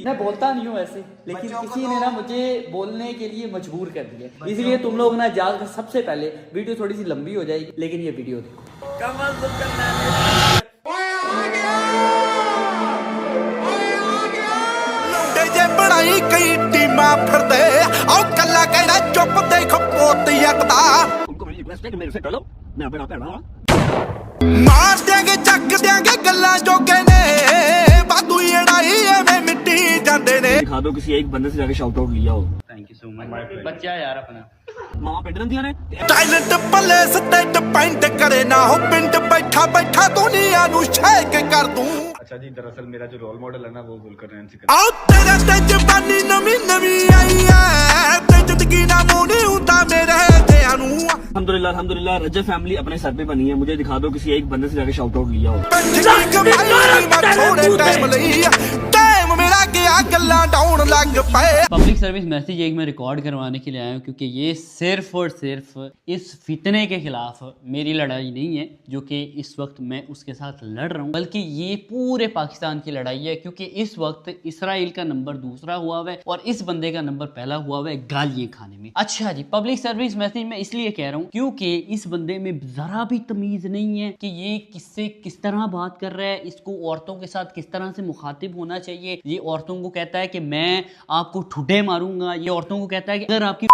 मैं बोलता नहीं हूँ वैसे, लेकिन किसी ने ना मुझे बोलने के लिए मजबूर कर दिया। इसलिए तुम लोग ना जाकर सबसे पहले वीडियो थोड़ी सी लंबी हो जाएगी, लेकिन ये वीडियो देखो। बनाई कई टीमा फिरदे आओ कल्ला कहना चुप देखो पोत यकदा मार देंगे चक देंगे गल्ला जोगे ने बादू लड़ाई एवें मिट्टी जांदे ने। दिखा दो किसी एक बंदे से जाके शाउट आउट लिया हो। थैंक यू सो मच बच्चा यार अपना मामा पिंड रंदियां ने टाइलेंट पले स्टेट पॉइंट करे ना हो पिंड बैठा बैठा दुनिया नु शेक कर दूं। अच्छा जी, दरअसल मेरा जो रोल मॉडल है ना वो जुल्कर आओ तेरे ते जवानी नवी नवी आई है ते जिंदगी ना मोनी हुंदा मेरे तेया नु। अल्हम्दुलिल्लाह अल्हम्दुलिल्लाह रजब फैमिली अपने सर पे बनी है। मुझे दिखा दो किसी एक बंदे से जाके शाउट आउट लिया हो। पब्लिक सर्विस मैसेज एक मैं रिकॉर्ड करवाने के लिए आया हूँ, क्योंकि ये सिर्फ और सिर्फ इस फितने के खिलाफ मेरी लड़ाई नहीं है जो कि इस वक्त मैं उसके साथ लड़ रहा हूँ, बल्कि ये पूरे पाकिस्तान की लड़ाई है। क्योंकि इस वक्त इसराइल का नंबर दूसरा हुआ हुआ है और इस बंदे का नंबर पहला हुआ हुआ है गालियाँ खाने में। अच्छा जी, पब्लिक सर्विस मैसेज मैं इसलिए कह रहा हूँ क्योंकि इस बंदे में जरा भी तमीज नहीं है कि ये किससे किस तरह बात कर रहा है, इसको औरतों के साथ किस तरह से मुखातिब होना चाहिए। ये औरतों को कहता है कि मैं आपको ठुड्डे मारूंगा, ये औरतों को कहता है कि अगर आपकी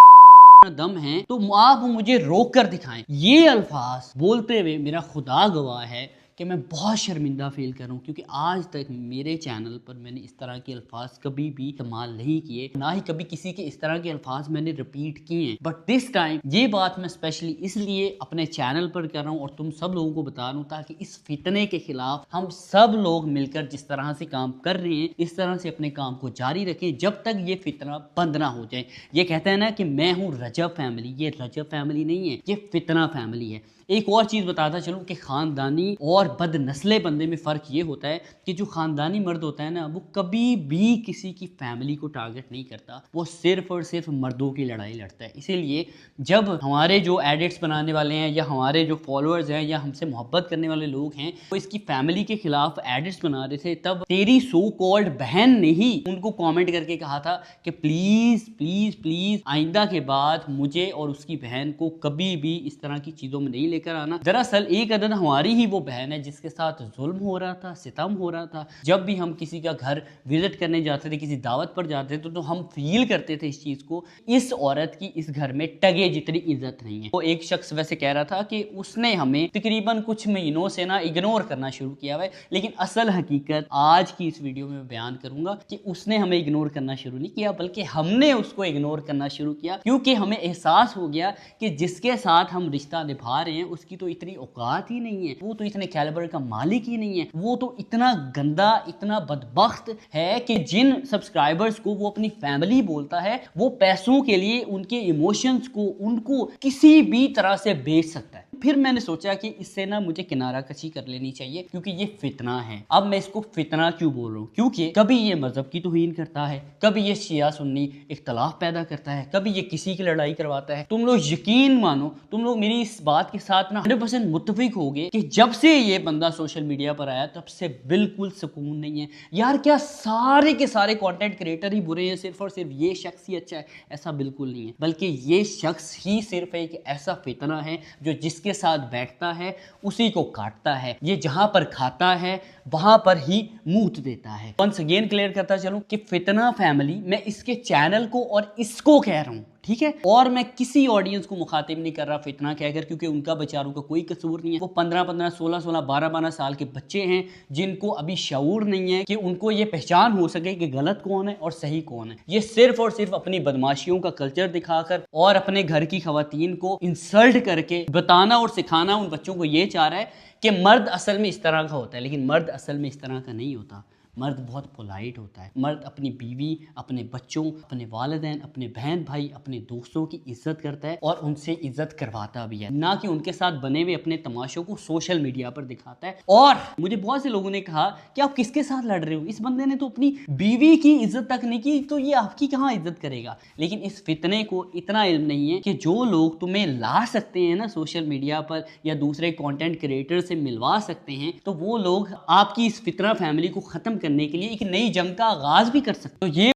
दम है तो आप मुझे रोक कर दिखाएं। ये अल्फाज बोलते हुए मेरा खुदा गवाह है कि मैं बहुत शर्मिंदा फील कर रहा हूँ, क्योंकि आज तक मेरे चैनल पर मैंने इस तरह के अल्फाज कभी भी इस्तेमाल नहीं किए, ना ही कभी किसी के इस तरह के अल्फाज मैंने रिपीट किए हैं। बट दिस टाइम ये बात मैं स्पेशली इसलिए अपने चैनल पर कर रहा हूँ और तुम सब लोगों को बता रहा हूँ, ताकि इस फितने के खिलाफ हम सब लोग मिलकर जिस तरह से काम कर रहे हैं इस तरह से अपने काम को जारी रखें जब तक ये फितना बंद ना हो जाए। ये कहते हैं ना कि मैं हूँ रजब फैमिली, ये रजब फैमिली नहीं है, ये फितना फैमिली है। एक और चीज़ बताता चलूँ कि ख़ानदानी और बदनस्ले बंदे में फ़र्क ये होता है कि जो ख़ानदानी मर्द होता है ना, वो कभी भी किसी की फैमिली को टारगेट नहीं करता, वो सिर्फ और सिर्फ मर्दों की लड़ाई लड़ता है। इसीलिए जब हमारे जो एडिट्स बनाने वाले हैं या हमारे जो फॉलोअर्स हैं या हमसे मोहब्बत करने वाले लोग हैं वो इसकी फैमिली के खिलाफ एडिट्स बना रहे थे, तब तेरी सो कॉल्ड बहन ने ही उनको कॉमेंट करके कहा था कि प्लीज़ प्लीज़ प्लीज़ आइंदा के बाद मुझे और उसकी बहन को कभी भी इस तरह की चीज़ों में नहीं लेकर आना। दरअसल एक अदद हमारी ही वो बहन है जिसके साथ जुल्म हो रहा था, सितम हो रहा था। जब भी हम किसी का घर विजिट करने जाते थे, किसी दावत पर जाते थे, तो हम फील करते थे इस चीज़ को, इस औरत की इस घर में टगे जितनी इज्जत नहीं है। वो एक शख्स वैसे कह रहा था कि उसने हमें तकरीबन कुछ महीनों से ना इग्नोर करना शुरू किया हुआ है, लेकिन असल हकीकत आज की इस वीडियो में बयान करूंगा कि उसने हमें इग्नोर करना शुरू नहीं किया, बल्कि हमने उसको इग्नोर करना शुरू किया, क्योंकि हमें एहसास हो गया कि जिसके साथ हम रिश्ता निभा रहे हैं उसकी तो इतनी औकात ही नहीं है, वो तो इतने कैलिबर का मालिक ही नहीं है, वो तो इतना गंदा, इतना बदबख्त है कि जिन सब्सक्राइबर्स को वो अपनी फैमिली बोलता है वो पैसों के लिए उनके इमोशंस को, उनको किसी भी तरह से बेच सकता है। फिर मैंने सोचा कि इससे ना मुझे किनारा कशी कर लेनी चाहिए, क्योंकि ये फितना है। अब मैं इसको फितना क्यों बोल रहा हूँ, क्योंकि कभी ये मजहब की तौहीन करता है, कभी ये शिया सुन्नी इख्तलाफ पैदा करता है, कभी ये किसी की लड़ाई करवाता है। तुम लोग यकीन मानो, तुम लोग मेरी इस बात के साथ ना 100% मुत्तफिक होगे कि जब से ये बंदा सोशल मीडिया पर आया तब से बिल्कुल सुकून नहीं है। यार क्या सारे के सारे कंटेंट क्रिएटर ही बुरे हैं, सिर्फ और सिर्फ ये शख्स ही अच्छा है? ऐसा बिल्कुल नहीं है, बल्कि ये शख्स ही सिर्फ एक ऐसा फितना है जो जिसके साथ बैठता है उसी को काटता है। ये जहां पर खाता है वहां पर ही मूत देता है। वंस अगेन क्लियर करता चलूं कि फितना फैमिली, मैं इसके चैनल को और इसको कह रहा हूं, ठीक है, और मैं किसी ऑडियंस को मुखातिब नहीं कर रहा फितना कहकर, क्योंकि उनका बेचारों का कोई कसूर नहीं है। वो 15-15, 16-16, 12-12 साल के बच्चे हैं जिनको अभी शऊर नहीं है कि उनको ये पहचान हो सके कि गलत कौन है और सही कौन है। ये सिर्फ और सिर्फ अपनी बदमाशियों का कल्चर दिखाकर और अपने घर की खवातीन को इंसल्ट करके बताना और सिखाना उन बच्चों को ये चाह रहा है कि मर्द असल में इस तरह का होता है, लेकिन मर्द असल में इस तरह का नहीं होता। मर्द बहुत पोलाइट होता है। मर्द अपनी बीवी, अपने बच्चों, अपने वालिदैन, अपने बहन भाई, अपने दोस्तों की इज्जत करता है और उनसे इज्जत करवाता भी है, ना कि उनके साथ बने हुए अपने तमाशों को सोशल मीडिया पर दिखाता है। और मुझे बहुत से लोगों ने कहा कि आप किसके साथ लड़ रहे हो, इस बंदे ने तो अपनी बीवी की इज्जत तक नहीं की, तो ये आपकी कहाँ इज्जत करेगा। लेकिन इस फितने को इतना इल्म नहीं है कि जो लोग तुम्हें ला सकते हैं ना सोशल मीडिया पर या दूसरे कंटेंट क्रिएटर से मिलवा सकते हैं, तो वो लोग आपकी इस फितना फैमिली को खत्म करने के लिए एक नई जंग का आगाज भी कर सकते हो। तो ये